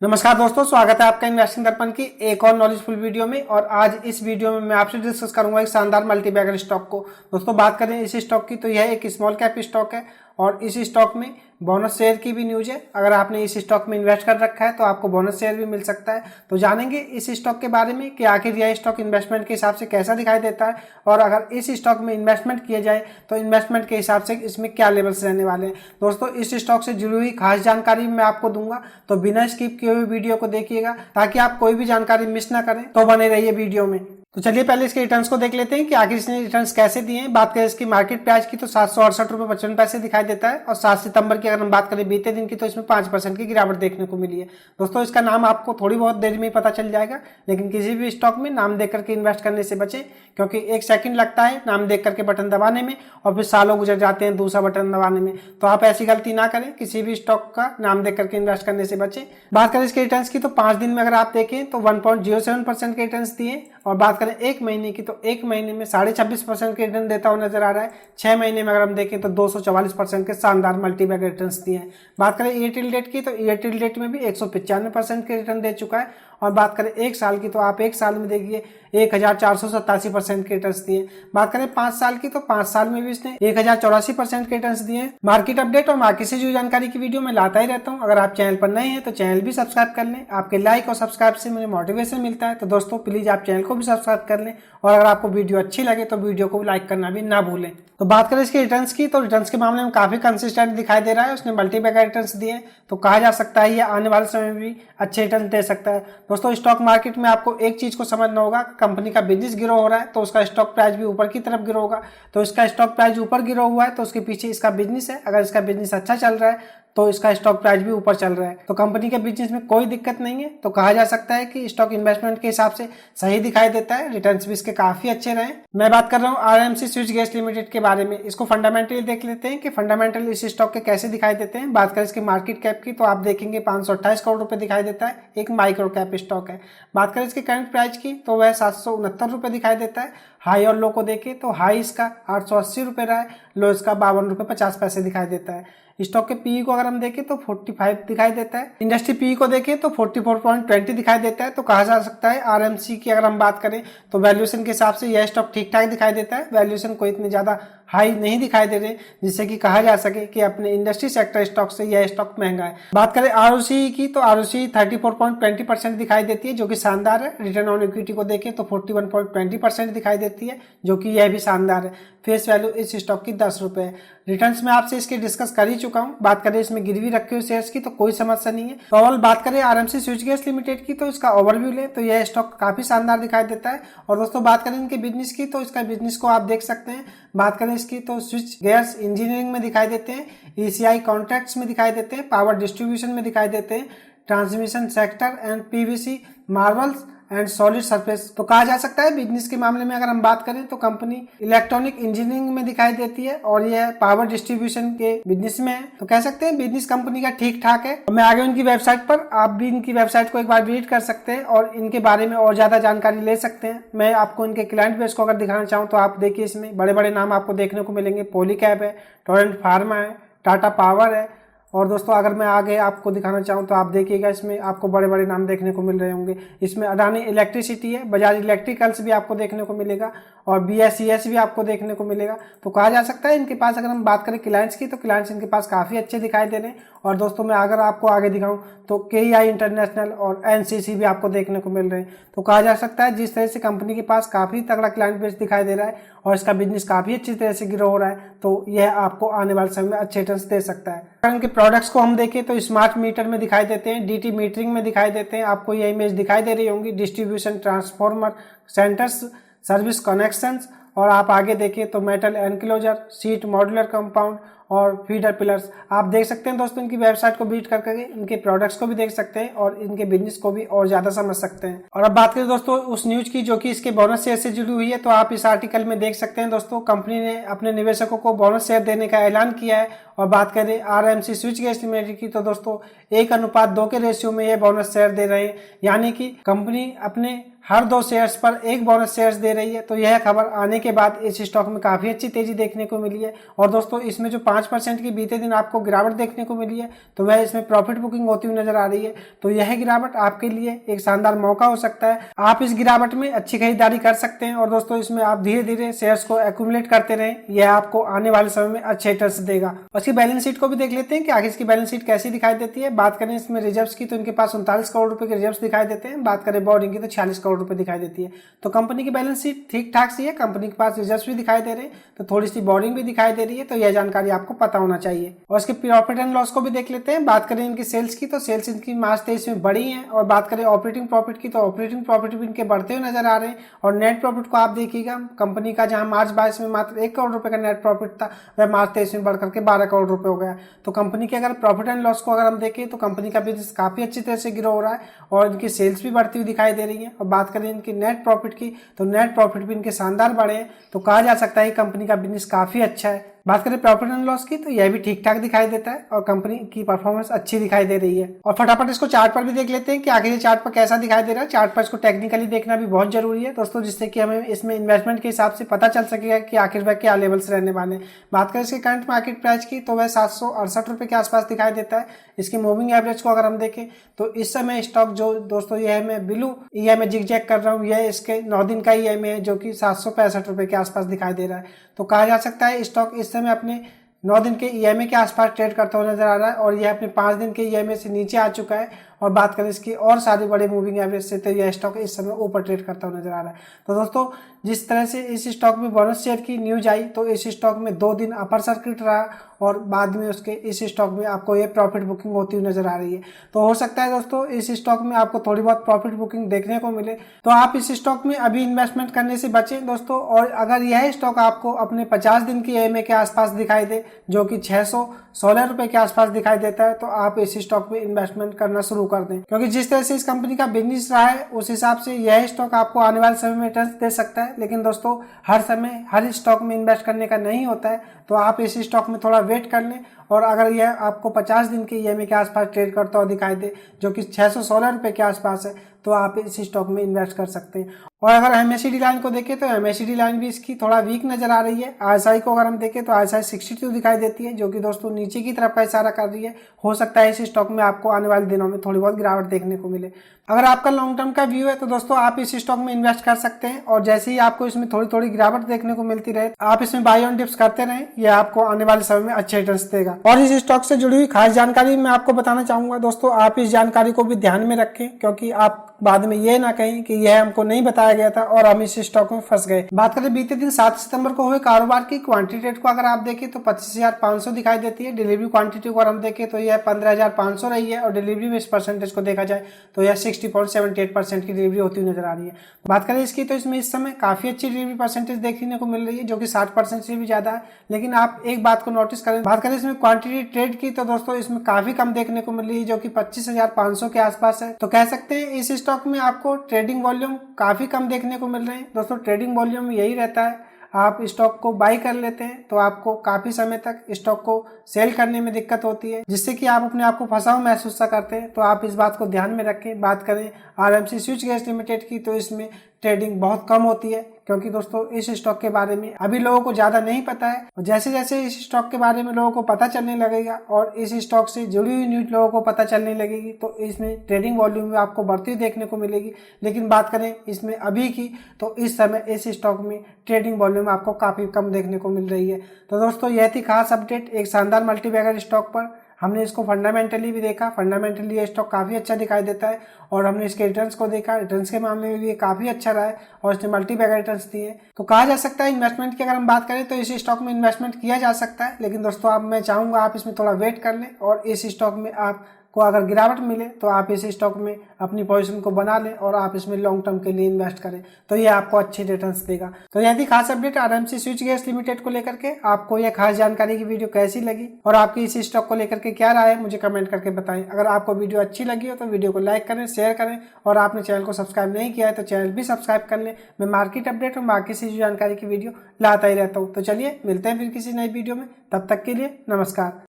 नमस्कार दोस्तों, स्वागत है आपका इन्वेस्टिंग दर्पण की एक और नॉलेजफुल वीडियो में। और आज इस वीडियो में मैं आपसे डिस्कस करूंगा एक शानदार मल्टीबैगर स्टॉक को। दोस्तों बात करें इस स्टॉक की तो यह एक स्मॉल कैप स्टॉक है और इस स्टॉक में बोनस शेयर की भी न्यूज है। अगर आपने इस स्टॉक में इन्वेस्ट कर रखा है तो आपको बोनस शेयर भी मिल सकता है। तो जानेंगे इस स्टॉक के बारे में कि आखिर यह स्टॉक इन्वेस्टमेंट के हिसाब से कैसा दिखाई देता है और अगर इस स्टॉक में इन्वेस्टमेंट किया जाए तो इन्वेस्टमेंट के हिसाब से इसमें क्या लेवल्स रहने वाले हैं। दोस्तों इस स्टॉक से जुड़ी हुई खास जानकारी मैं आपको दूंगा, तो बिना स्किप किए हुए वीडियो को देखिएगा ताकि आप कोई भी जानकारी मिस ना करें। तो बने रहिए वीडियो में। तो चलिए पहले इसके रिटर्न्स को देख लेते हैं कि आखिर इसने रिटर्न्स कैसे दिए हैं। बात करें इसकी मार्केट प्राइस की तो 768.55 दिखाई देता है और 7 सितंबर की अगर हम बात करें बीते दिन की तो इसमें 5% की गिरावट देखने को मिली है। दोस्तों इसका नाम आपको थोड़ी बहुत देर में पता चल जाएगा, लेकिन किसी भी स्टॉक में नाम देख करके इन्वेस्ट करने से बचें, क्योंकि 1 सेकंड लगता है नाम देख करके बटन दबाने में और फिर सालों गुजर जाते हैं दूसरा बटन दबाने में। तो आप ऐसी गलती ना करें, किसी भी स्टॉक का नाम देख करके इन्वेस्ट करने से बचें। बात करें इसके रिटर्न्स की तो 5 दिन में अगर आप देखें तो 1.07% के रिटर्न्स दिए और बात करें 1 महीने की तो 1 महीने में 26.5% के रिटर्न देता हुआ नजर आ रहा है। 6 महीने में अगर हम देखें तो 244% के शानदार मल्टीबैगर रिटर्न्स दिए हैं। बात करें ईयर टिल डेट की तो ईयर टिल डेट में भी 195% के रिटर्न दे चुका है और बात करें 1 साल की तो आप 1 साल में देखिए 1487% के रिटर्न्स दिए। बात करें 5 साल की तो 5 साल में भी इसने 1084% के रिटर्न्स दिए। मार्केट अपडेट और मार्केट से जुड़ी जानकारी की वीडियो मैं लाता ही रहता हूं। अगर आप चैनल पर नए हैं तो चैनल भी सब्सक्राइब कर लें। आपके लाइक और सब्सक्राइब से मुझे मोटिवेशन मिलता है। तो दोस्तों प्लीज आप चैनल को भी सब्सक्राइब कर लें और अगर आपको वीडियो अच्छी लगे तो वीडियो को लाइक करना भी ना भूलें। तो बात करें इसके रिटर्न्स की तो रिटर्न्स के मामले में काफी कंसिस्टेंट दिखाई दे रहा है। उसने मल्टीबैगर रिटर्न्स दिए तो कहा जा सकता है ये आने वाले समय में भी अच्छे रिटर्न दे सकता है। दोस्तों स्टॉक मार्केट में आपको एक चीज को समझना होगा, कंपनी का बिजनेस ग्रो हो रहा है तो उसका स्टॉक प्राइस भी ऊपर की तरफ ग्रो होगा। तो इसका स्टॉक प्राइस ऊपर ग्रो हुआ है तो उसके पीछे इसका बिजनेस है। अगर इसका बिजनेस अच्छा चल रहा है तो इसका स्टॉक प्राइस भी ऊपर चल रहा है, तो कंपनी के बिजनेस में कोई दिक्कत नहीं है। तो कहा जा सकता है कि स्टॉक इन्वेस्टमेंट के हिसाब से सही दिखाई देता है। रिटर्न्स भी इसके काफी अच्छे रहे। मैं बात कर रहा हूँ आरएमसी स्विच गैस लिमिटेड के बारे में। इसको फंडामेंटली देख लेते हैं कि फंडामेंटल इस स्टॉक के कैसे दिखाई देते हैं। बात करें इसकी मार्केट कैप की तो आप देखेंगे 528 करोड़ रुपए दिखाई देता है। एक माइक्रो कैप स्टॉक है। बात करें इसके करंट प्राइस की तो वह 769 रुपए दिखाई देता है। हाई और लो को देखें तो हाई इसका 880 रुपए रहा है, लो इसका 52.50 रुपए दिखाई देता है। स्टॉक के पीई को अगर हम देखें तो 45 दिखाई देता है। इंडस्ट्री पीई को देखें तो 44.20 दिखाई देता है। तो कहा जा सकता है आरएमसी की अगर हम बात करें तो वैल्यूएशन के हिसाब से यह स्टॉक ठीक ठाक दिखाई देता है। वैल्यूएशन को इतने ज्यादा हाई नहीं दिखाई दे रहे जिससे कि कहा जा सके कि अपने इंडस्ट्री सेक्टर स्टॉक से यह स्टॉक महंगा है। बात करें आरओसी की तो आरओसी 34.20% दिखाई देती है, जो कि शानदार है। रिटर्न ऑन इक्विटी को देखें तो 41.20% दिखाई देती है, जो कि यह भी शानदार है। फेस वैल्यू इस स्टॉक की 10 रुपए है। रिटर्न्स में आपसे इसके डिस्कस कर ही चुका हूं। बात करें इसमें गिरवी रखे हुए शेयर्स की तो कोई समस्या नहीं है। तो ओवरऑल बात करें आरएमसी स्विच गैस लिमिटेड की तो इसका ओवरव्यू ले तो यह स्टॉक काफी शानदार दिखाई देता है। और दोस्तों बात करें इनके बिजनेस की तो इसका बिजनेस को आप देख सकते हैं। बात करें इसकी तो स्विच गैस इंजीनियरिंग में दिखाई देते हैं, ईसीआई कॉन्ट्रैक्ट्स में दिखाई देते हैं, पावर डिस्ट्रीब्यूशन में दिखाई देते हैं, transmission sector and PVC marbles and solid surface. तो कहा जा सकता है बिजनेस के मामले में अगर हम बात करें तो कंपनी इलेक्ट्रॉनिक इंजीनियरिंग में दिखाई देती है और यह पावर डिस्ट्रीब्यूशन के बिजनेस में है। तो कह सकते हैं बिजनेस कंपनी का ठीक ठाक है। और मैं आगे उनकी वेबसाइट पर, आप भी इनकी वेबसाइट को एक बार विजिट कर सकते हैं और इनके बारे में और ज्यादा जानकारी ले सकते हैं। मैं आपको इनके क्लाइंट बेस को अगर दिखाना चाहूँ तो आप देखिए इसमें बड़े बड़े नाम आपको देखने को मिलेंगे। पॉलीकैब है, टोरेंट फार्मा है, टाटा पावर है। और दोस्तों अगर मैं आगे आपको दिखाना चाहूँ तो आप देखिएगा इसमें आपको बड़े बड़े नाम देखने को मिल रहे होंगे। इसमें अडानी इलेक्ट्रिसिटी है, बजाज इलेक्ट्रिकल्स भी आपको देखने को मिलेगा और बीएसईएस भी आपको देखने को मिलेगा। तो कहा जा सकता है इनके पास अगर हम बात करें क्लाइंट्स की तो क्लाइंट्स इनके पास काफी अच्छे दिखाई दे रहे हैं। और दोस्तों मैं अगर आपको आगे दिखाऊं तो केईआई इंटरनेशनल और एनसीसी भी आपको देखने को मिल रहे हैं। तो कहा जा सकता है जिस तरह से कंपनी के पास काफी तगड़ा क्लाइंट बेस दिखाई दे रहा है और इसका बिजनेस काफी अच्छी तरह से ग्रो हो रहा है, तो यह आपको आने वाले समय में अच्छे रिटर्न्स दे सकता है। अगर इनके प्रोडक्ट्स को हम देखें तो स्मार्ट मीटर में दिखाई देते हैं, डीटी मीटरिंग में दिखाई देते हैं। आपको यह इमेज दिखाई दे रही होंगी, distribution transformer centres, service connections. और आप आगे देखिए तो metal enclosure, seat modular compound और फीडर पिलर्स आप देख सकते हैं। दोस्तों इनकी वेबसाइट को विजिट करके इनके प्रोडक्ट्स को भी देख सकते हैं और इनके बिजनेस को भी और ज्यादा समझ सकते हैं। और अब बात करें दोस्तों उस न्यूज की जो कि इसके बोनस शेयर से जुड़ी हुई है, तो आप इस आर्टिकल में देख सकते हैं। दोस्तों कंपनी ने अपने निवेशकों को बोनस शेयर देने का ऐलान किया है। और बात करें आरएमसी स्विच गैस लिमिटेड की तो दोस्तों 1:2 के रेशियो में ये बोनस शेयर दे रहे हैं, यानी कि कंपनी अपने हर 2 शेयर्स पर 1 बोनस शेयर्स दे रही है। तो यह खबर आने के बाद इस स्टॉक में काफ़ी अच्छी तेजी देखने को मिली है। और दोस्तों इसमें जो 5% की बीते दिन आपको गिरावट देखने को मिली है, तो वह इसमें प्रॉफिट बुकिंग होती हुई नजर आ रही है। तो यह गिरावट आपके लिए एक शानदार मौका हो सकता है। आप इस गिरावट में अच्छी खरीदारी कर सकते हैं और दोस्तों इसमें आप धीरे धीरे शेयर्स को एक्यूमुलेट करते रहें। यह आपको आने वाले समय में अच्छे रिटर्न्स देगा। उसकी बैलेंस शीट को भी देख लेते हैं कि आखिर इसकी बैलेंस शीट कैसी दिखाई देती है। बात करें इसमें रिजर्व्स की तो इनके पास 39 करोड़ रुपए के रिजर्व्स दिखाई देते हैं। बात करें बोर्डिंग की तो 46 करोड़ रुपए दिखाई देती है। तो कंपनी की बैलेंस शीट ठीक ठाक सी है। कंपनी के पास रिजर्व्स भी दिखाई दे रहे हैं, तो थोड़ी सी बोर्डिंग भी दिखाई दे रही है। तो यह जानकारी आपको पता होना चाहिए। और इसके प्रॉफिट एंड लॉस को भी देख लेते हैं। बात करें इनकी सेल्स की तो सेल्स इनकी मार्च 23 में बढ़ी है। और बात करें ऑपरेटिंग प्रॉफिट की तो ऑपरेटिंग प्रॉफिट भी इनके बढ़ते हुए नजर आ रहे हैं। और नेट प्रॉफिट को आप देखिएगा, कंपनी का जहां मार्च 22 में मात्र 1 करोड़ रुपए का नेट प्रॉफिट था, वह मार्च 23 में बढ़कर के 12 करोड़ रुपए हो गया। तो कंपनी के अगर प्रॉफिट एंड लॉस को अगर हम देखें तो कंपनी का बिजनेस काफी अच्छी तरह से ग्रो हो रहा है और इनकी सेल्स भी बढ़ती हुई दिखाई दे रही है। और बात करें इनकी नेट प्रॉफिट की तो नेट प्रॉफिट भी इनके शानदार बढ़े हैं। तो कहा जा सकता है कि कंपनी का बिजनेस काफी अच्छा है। बात करें प्रॉफिट एंड लॉस की तो यह भी ठीक ठाक दिखाई देता है और कंपनी की परफॉर्मेंस अच्छी दिखाई दे रही है। और फटाफट इसको चार्ट पर भी देख लेते हैं कि आखिर ये चार्ट पर कैसा दिखाई दे रहा है। चार्ट पर इसको टेक्निकली देखना भी बहुत जरूरी है दोस्तों, जिससे कि हमें इसमें इन्वेस्टमेंट के हिसाब से पता चल सकेगा कि आखिर वह क्या लेवल्स रहने वाले हैं। बात करें इसके करंट मार्केट प्राइस की तो वह 768 रुपए के आसपास दिखाई देता है। इसकी मूविंग एवरेज को अगर हम देखें तो इस समय स्टॉक जो दोस्तों यह मैं ब्लू मैं जिग जैग कर रहा हूँ, यह इसके 9 दिन का EMA है जो कि 765 रुपए के आसपास दिखाई दे रहा है। तो कहा जा सकता है स्टॉक इस समय अपने 9 दिन के EMA के आसपास ट्रेड करता हुआ नजर आ रहा है और यह अपने 5 दिन के EMA से नीचे आ चुका है। और बात करें इसकी और सारे बड़े मूविंग एवरेज से तो यह स्टॉक इस समय ऊपर ट्रेड करता हुआ नजर आ रहा है। तो दोस्तों जिस तरह से इस स्टॉक में बोनस शेयर की न्यूज आई तो इस स्टॉक में 2 दिन अपर सर्किट रहा और बाद में उसके इस स्टॉक में आपको ये प्रॉफिट बुकिंग होती हुई नजर आ रही है। तो हो सकता है दोस्तों इस स्टॉक में आपको थोड़ी बहुत प्रॉफिट बुकिंग देखने को मिले, तो आप इस स्टॉक में अभी इन्वेस्टमेंट करने से बचें दोस्तों। और अगर यह स्टॉक आपको अपने 50 दिन की EMA के आसपास दिखाई दे जो कि 616 रुपए के आसपास दिखाई देता है, तो आप इस स्टॉक में इन्वेस्टमेंट करना शुरू कर दें। क्योंकि जिस तरह से इस कंपनी का बिजनेस रहा है उस हिसाब से यह स्टॉक आपको आने वाले समय में रिटर्न दे सकता है। लेकिन दोस्तों हर समय हर स्टॉक में इन्वेस्ट करने का नहीं होता है, तो आप इस स्टॉक में थोड़ा वेट कर लें। और अगर यह आपको 50 दिन के EMA के आसपास ट्रेड करता हुआ दिखाई दे जो कि 616 रुपए के आसपास है, तो आप इस स्टॉक में इन्वेस्ट कर सकते हैं। और अगर MACD लाइन को देखें तो MACD लाइन भी इसकी थोड़ा वीक नजर आ रही है। RSI को अगर हम देखें तो RSI 62 दिखाई देती है जो कि दोस्तों नीचे की तरफ का इशारा कर रही है। हो सकता है इस स्टॉक में आपको आने वाले दिनों में थोड़ी बहुत गिरावट देखने को मिले। अगर आपका लॉन्ग टर्म का व्यू है तो दोस्तों आप इस स्टॉक में इन्वेस्ट कर सकते हैं और जैसे ही आपको इसमें थोड़ी थोड़ी गिरावट देखने को मिलती रहे आप इसमें बाय ऑन डिप्स करते रहें, यह आपको आने वाले समय में अच्छे रिटर्न्स देगा। और इस स्टॉक से जुड़ी हुई खास जानकारी मैं आपको बताना चाहूंगा दोस्तों, आप इस जानकारी को भी ध्यान में रखें क्योंकि आप बाद में ये ना कहें कि यह हमको नहीं बताया गया था और हम इस स्टॉक में फंस गए। बात करें बीते दिन 7 सितंबर को हुए कारोबार की क्वांटिटी को अगर आप देखें तो 25,500 दिखाई देती है। डिलीवरी क्वांटिटी को अगर हम देखें तो यह 15,500 रही है और डिलीवरी में इस परसेंटेज को देखा जाए तो यह 60.78% की डिलीवरी होती हुई नजर आ रही है। बात करें इसकी तो इसमें इस समय काफी अच्छी डिलीवरी परसेंटेज देखने को मिल रही है जो कि 60% से भी ज्यादा है। लेकिन आप एक बात को नोटिस करें, बात करें इसमें क्वांटिटी ट्रेड की तो दोस्तों इसमें काफी कम देखने को मिल रही है जो कि 25,500 के आसपास है। तो कह सकते हैं इस स्टॉक में आपको ट्रेडिंग वॉल्यूम काफी कम देखने को मिल रहे हैं। दोस्तों ट्रेडिंग वॉल्यूम यही रहता है, आप स्टॉक को बाई कर लेते हैं तो आपको काफी समय तक स्टॉक को सेल करने में दिक्कत होती है जिससे कि आप अपने आप को फंसा हुआ महसूस करते हैं। तो आप इस बात को ध्यान में रखें। बात करें RMC स्विच गैस लिमिटेड की तो इसमें ट्रेडिंग बहुत कम होती है क्योंकि दोस्तों इस स्टॉक के बारे में अभी लोगों को ज्यादा नहीं पता है। और जैसे जैसे इस स्टॉक के बारे में लोगों को पता चलने लगेगा और इस स्टॉक से जुड़ी हुई न्यूज लोगों को पता चलने लगेगी तो इसमें ट्रेडिंग वॉल्यूम में आपको बढ़ती हुई देखने को मिलेगी। लेकिन बात करें इसमें अभी की तो इस समय इस स्टॉक में ट्रेडिंग वॉल्यूम आपको काफी कम देखने को मिल रही है। तो दोस्तों यह थी खास अपडेट एक शानदार मल्टीबैगर स्टॉक पर। हमने इसको फंडामेंटली भी देखा, फंडामेंटली ये स्टॉक काफी अच्छा दिखाई देता है और हमने इसके रिटर्न्स को देखा, रिटर्न्स के मामले में भी ये काफी अच्छा रहा है और इसने मल्टीबैगर रिटर्न्स दिए। तो कहा जा सकता है इन्वेस्टमेंट की अगर हम बात करें तो इस स्टॉक में इन्वेस्टमेंट किया जा सकता है। लेकिन दोस्तों अब मैं चाहूंगा आप इसमें थोड़ा वेट कर लें और इस स्टॉक में आप को अगर गिरावट मिले तो आप इस स्टॉक में अपनी पोजीशन को बना लें और आप इसमें लॉन्ग टर्म के लिए इन्वेस्ट करें तो ये आपको अच्छे रिटर्न्स देगा। तो यदि खास update RMC switch gas limited को लेकर के आपको यह खास जानकारी की वीडियो कैसी लगी और आपकी इस स्टॉक को लेकर के क्या राय है मुझे कमेंट करके बताएं। अगर आपको वीडियो अच्छी लगी हो तो वीडियो को लाइक करें, शेयर करें और आपने चैनल को सब्सक्राइब नहीं किया है तो चैनल भी सब्सक्राइब कर लें। मैं मार्केट अपडेट और बाकी सी जानकारी की वीडियो लाता ही रहता हूँ। तो चलिए मिलते हैं फिर किसी नई वीडियो में, तब तक के लिए नमस्कार।